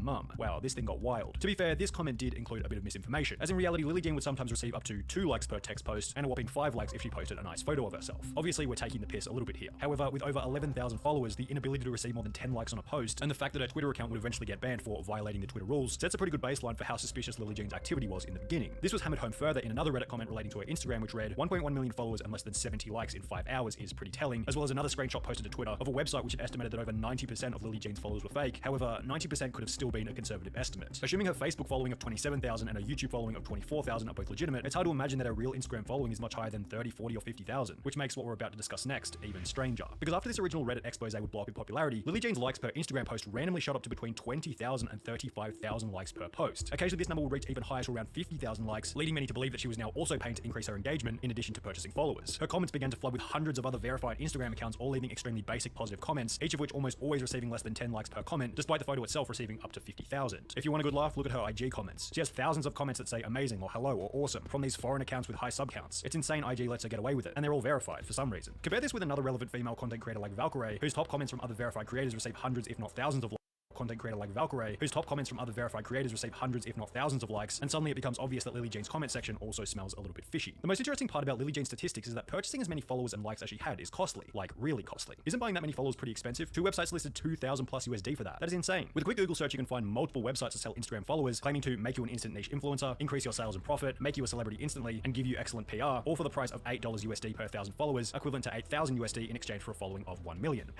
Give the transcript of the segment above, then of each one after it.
mum. Wow, this thing got wild. To be fair, this comment did include a bit of misinformation, as in reality, Lily Jean would sometimes receive up to 2 likes per text post and a whopping 5 likes if she posted a nice photo of herself. Obviously, we're taking the piss a little bit here. However, with over 11,000 followers, the inability to receive more than 10 likes on a post, and the fact that her Twitter account would eventually get banned for violating the Twitter rules, sets a pretty good baseline for how suspicious Lily Jean's activity was in the beginning. This was hammered home further in another Reddit comment relating to her Instagram, which read, 1.1 million followers and less than 70 likes in 5 hours is pretty telling, as well as another screenshot posted to Twitter of a website which had estimated that over 90% of Lily Jean's followers were fake. However, 90% could have still been a conservative estimate. Assuming her Facebook following of 27,000 and her YouTube following of 24,000 are both legitimate, it's hard to imagine that her real Instagram following is much higher than 30, 40, or 50,000, which makes what we're about to discuss next even stranger. Because after this original Reddit expose would blow up in popularity, Lily Jean's likes per Instagram post randomly shot up to between 20,000 and 35,000 likes per post. Occasionally this number will reach even higher to around 50,000 likes, leading many to believe that she was now also paying to increase her engagement in addition to purchasing followers. Her comments began to flood with hundreds of other verified Instagram accounts all leaving extremely basic positive comments, each of which almost always receiving less than 10 likes per comment, despite the photo itself receiving up to 50,000. If you want a good laugh, look at her IG comments. She has thousands of comments that say amazing or hello or awesome from these foreign accounts with high sub counts. It's insane IG lets her get away with it, and they're all verified for some reason. Compare this with another relevant female content creator like Valkyrae, whose top comments from other verified creators receive hundreds if not thousands of content creator like Valkyrae, whose top comments from other verified creators receive hundreds if not thousands of likes, and suddenly it becomes obvious that Lily Jean's comment section also smells a little bit fishy. The most interesting part about Lily Jean's statistics is that purchasing as many followers and likes as she had is costly, like really costly. Isn't buying that many followers pretty expensive? 2 websites listed 2,000 plus USD for that. That is insane. With a quick Google search, you can find multiple websites to sell Instagram followers, claiming to make you an instant niche influencer, increase your sales and profit, make you a celebrity instantly, and give you excellent PR, all for the price of $8 USD per 1,000 followers, equivalent to 8,000 USD in exchange for a following of 1 million.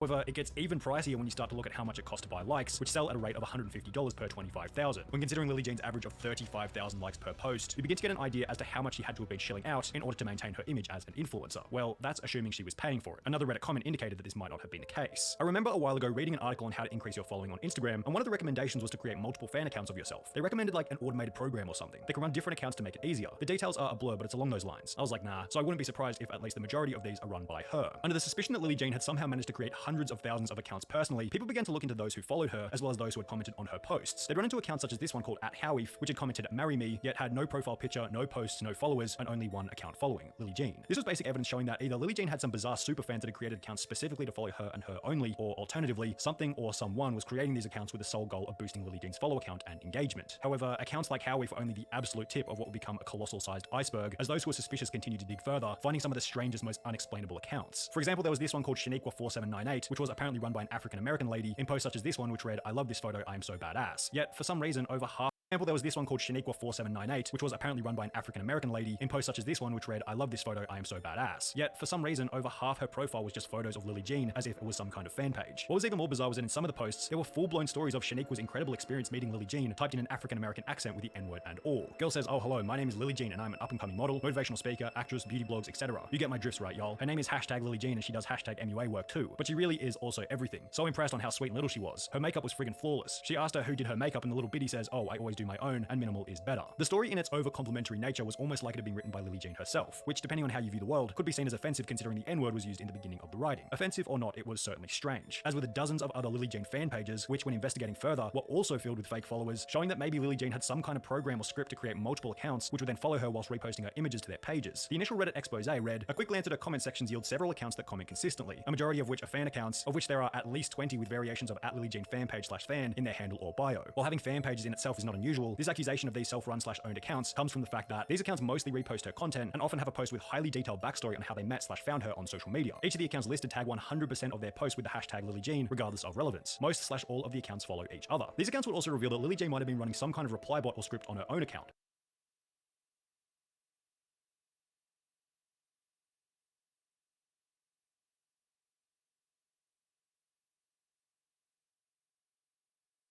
However, it gets even pricier when you start to look at how much it costs to buy likes, which sell at a rate of $150 per 25,000. When considering Lily Jean's average of 35,000 likes per post, you begin to get an idea as to how much she had to have been shelling out in order to maintain her image as an influencer. Well, that's assuming she was paying for it. Another Reddit comment indicated that this might not have been the case. I remember a while ago reading an article on how to increase your following on Instagram, and one of the recommendations was to create multiple fan accounts of yourself. They recommended like an automated program or something. They can run different accounts to make it easier. The details are a blur, but it's along those lines. I was like, nah, so I wouldn't be surprised if at least the majority of these are run by her. Under the suspicion that Lily Jean had somehow managed to create hundreds of thousands of accounts personally, people began to look into those who followed her, as well as those who had commented on her posts. They'd run into accounts such as this one called @Howief, which had commented "Marry me," yet had no profile picture, no posts, no followers, and only one account following, Lily Jean. This was basic evidence showing that either Lily Jean had some bizarre superfans that had created accounts specifically to follow her and her only, or alternatively, something or someone was creating these accounts with the sole goal of boosting Lily Jean's follower count and engagement. However, accounts like Howief were only the absolute tip of what would become a colossal-sized iceberg, as those who were suspicious continued to dig further, finding some of the strangest, most unexplainable accounts. For example, there was this one called Shaniqua4798, which was apparently run by an African-American lady, in posts such as this one which read, "I love this photo, I am so badass." Yet, for some reason, over half there was this one called Shaniqua4798, which was apparently run by an African-American lady, in posts such as this one which read, "I love this photo, I am so badass." Yet, for some reason, over half her profile was just photos of Lily Jean, as if it was some kind of fan page. What was even more bizarre was that in some of the posts, there were full-blown stories of Shaniqua's incredible experience meeting Lily Jean, typed in an African-American accent with the N-word and all. Girl says, "Oh hello, my name is Lily Jean and I'm an up-and-coming model, motivational speaker, actress, beauty blogs, etc. You get my drifts right, y'all. Her name is #Lily Jean and she does #MUA work too. But she really is also everything. So impressed on how sweet and little she was. Her makeup was friggin' flawless. She asked her who did her makeup and the little biddy says, oh, I always do my own and minimal is better." The story in its over-complimentary nature was almost like it had been written by Lily Jean herself, which depending on how you view the world, could be seen as offensive considering the N-word was used in the beginning of the writing. Offensive or not, it was certainly strange. As were the dozens of other Lily Jean fan pages, which when investigating further, were also filled with fake followers, showing that maybe Lily Jean had some kind of program or script to create multiple accounts, which would then follow her whilst reposting her images to their pages. The initial Reddit expose read, "A quick glance at her comment sections yields several accounts that comment consistently, a majority of which are fan accounts, of which there are at least 20 with variations of @LilyJean fanpage/fan in their handle or bio." While having fan pages in itself is not unusual, this accusation of these self-run/owned accounts comes from the fact that these accounts mostly repost her content and often have a post with highly detailed backstory on how they met/found her on social media. Each of the accounts listed tag 100% of their posts with the #LilyJean, regardless of relevance. Most/all of the accounts follow each other. These accounts would also reveal that Lily Jean might have been running some kind of reply bot or script on her own account.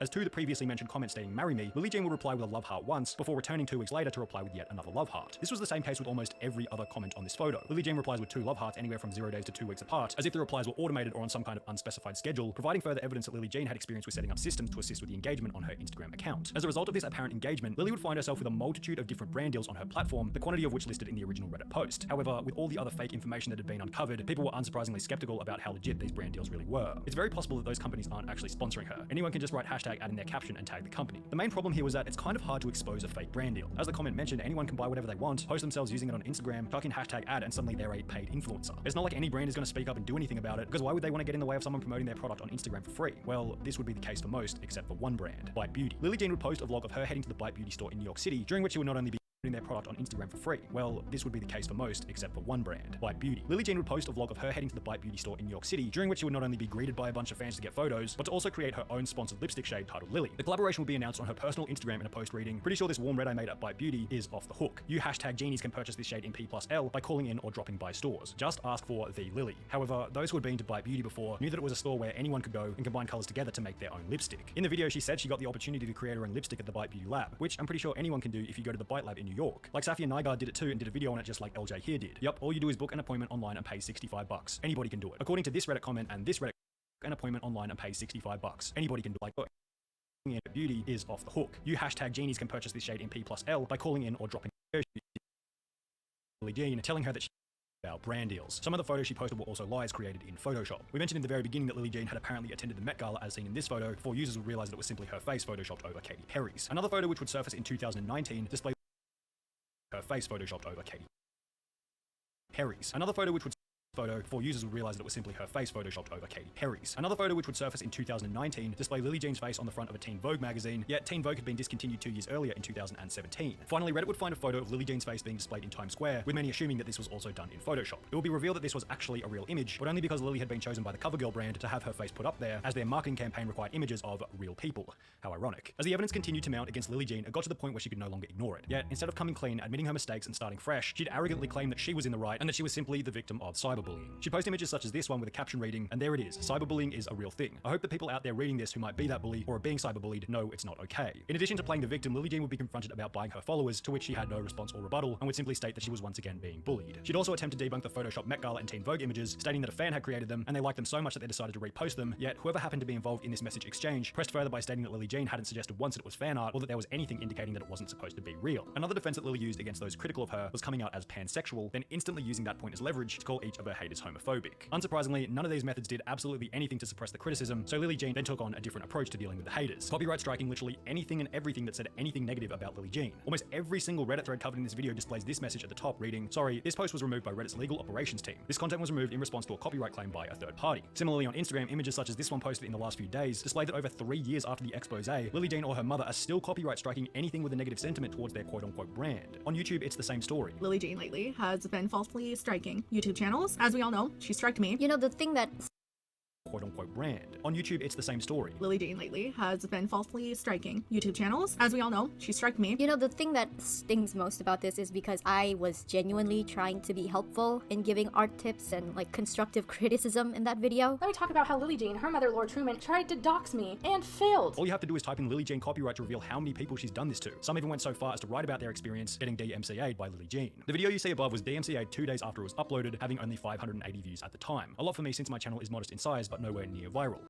As to the previously mentioned comment stating "marry me," Lily Jean would reply with a love heart once, before returning 2 weeks later to reply with yet another love heart. This was the same case with almost every other comment on this photo. Lily Jean replies with 2 love hearts anywhere from 0 days to 2 weeks apart, as if the replies were automated or on some kind of unspecified schedule, providing further evidence that Lily Jean had experience with setting up systems to assist with the engagement on her Instagram account. As a result of this apparent engagement, Lily would find herself with a multitude of different brand deals on her platform, the quantity of which listed in the original Reddit post. However, with all the other fake information that had been uncovered, people were unsurprisingly skeptical about how legit these brand deals really were. It's very possible that those companies aren't actually sponsoring her. Anyone can just write hashtag ad in their caption and tag the company. The main problem here was that it's kind of hard to expose a fake brand deal. As the comment mentioned, anyone can buy whatever they want, post themselves using it on Instagram, chuck in hashtag ad, and suddenly they're a paid influencer. It's not like any brand is going to speak up and do anything about it, because why would they want to get in the way of someone promoting their product on Instagram for free? Well, this would be the case for most, except for one brand, Bite Beauty. Lily Jean would post a vlog of her heading to the Bite Beauty store in New York City, during which she would not only be promoting their product on Instagram for free. Well, this would be the case for most, except for one brand, Bite Beauty. Lily Jean would post a vlog of her heading to the Bite Beauty store in New York City, during which she would not only be greeted by a bunch of fans to get photos, but to also create her own sponsored lipstick shade titled Lily. The collaboration will be announced on her personal Instagram in a post reading, "Pretty sure this warm red I made at Bite Beauty is off the hook. You hashtag genies can purchase this shade in P+L by calling in or dropping by stores. Just ask for the Lily." However, those who had been to Bite Beauty before knew that it was a store where anyone could go and combine colors together to make their own lipstick. In the video, she said she got the opportunity to create her own lipstick at the Bite Beauty lab, which I'm pretty sure anyone can do if you go to the Bite lab in New York. Like Safia Nygaard did it too and did a video on it just like LJ here did. Yup, all you do is book an appointment online and pay $65. Anybody can do it. According to this Reddit comment and this Reddit, an appointment online and pay $65. Anybody can do it. Like, beauty is off the hook. You hashtag genies can purchase this shade in P+L by calling in or dropping Lily Jean, telling her that she about brand deals. Some of the photos she posted were also lies created in Photoshop. We mentioned in the very beginning that Lily Jean had apparently attended the Met Gala as seen in this photo, before users would realize that it was simply her face photoshopped over Katy Perry's. Another photo which would surface in 2019 displayed her face photoshopped over Katy Perry's. Another photo which would before users would realize that it was simply her face photoshopped over Katy Perry's. Another photo which would surface in 2019 displayed Lily Jean's face on the front of a Teen Vogue magazine, yet Teen Vogue had been discontinued 2 years earlier in 2017. Finally, Reddit would find a photo of Lily Jean's face being displayed in Times Square, with many assuming that this was also done in Photoshop. It will be revealed that this was actually a real image, but only because Lily had been chosen by the CoverGirl brand to have her face put up there, as their marketing campaign required images of real people. How ironic. As the evidence continued to mount against Lily Jean, it got to the point where she could no longer ignore it. Yet, instead of coming clean, admitting her mistakes and starting fresh, she'd arrogantly claim that she was in the right and that she was simply the victim of cyberbullying. She'd post images such as this one with a caption reading, "And there it is, cyberbullying is a real thing. I hope that people out there reading this who might be that bully or are being cyberbullied know it's not okay." In addition to playing the victim, Lily Jean would be confronted about buying her followers, to which she had no response or rebuttal, and would simply state that she was once again being bullied. She'd also attempt to debunk the Photoshop Met Gala and Teen Vogue images, stating that a fan had created them, and they liked them so much that they decided to repost them, yet whoever happened to be involved in this message exchange pressed further by stating that Lily Jean hadn't suggested once that it was fan art, or that there was anything indicating that it wasn't supposed to be real. Another defense that Lily used against those critical of her was coming out as pansexual, then instantly using that point as leverage to call each of her haters homophobic. Unsurprisingly, none of these methods did absolutely anything to suppress the criticism, so Lily Jean then took on a different approach to dealing with the haters, copyright striking literally anything and everything that said anything negative about Lily Jean. Almost every single Reddit thread covered in this video displays this message at the top reading, "Sorry, this post was removed by Reddit's legal operations team. This content was removed in response to a copyright claim by a third party." Similarly, on Instagram, images such as this one posted in the last few days display that over 3 years after the expose, Lily Jean or her mother are still copyright striking anything with a negative sentiment towards their quote-unquote brand. On YouTube, it's the same story. Lily Jean lately has been falsely striking YouTube channels. As we all know, she striked me. You know, the thing that Quote-unquote brand. On YouTube, it's the same story. Lily Jean lately has been falsely striking YouTube channels. As we all know, she struck me. You know, the thing that stings most about this is because I was genuinely trying to be helpful in giving art tips and like constructive criticism in that video. Let me talk about how Lily Jean, her mother Lord Truman, tried to dox me and failed. All you have to do is type in Lily Jean copyright to reveal how many people she's done this to. Some even went so far as to write about their experience getting DMCA'd by Lily Jean. The video you see above was DMCA'd 2 days after it was uploaded, having only 580 views at the time. A lot for me since my channel is modest in size, but nowhere near viral.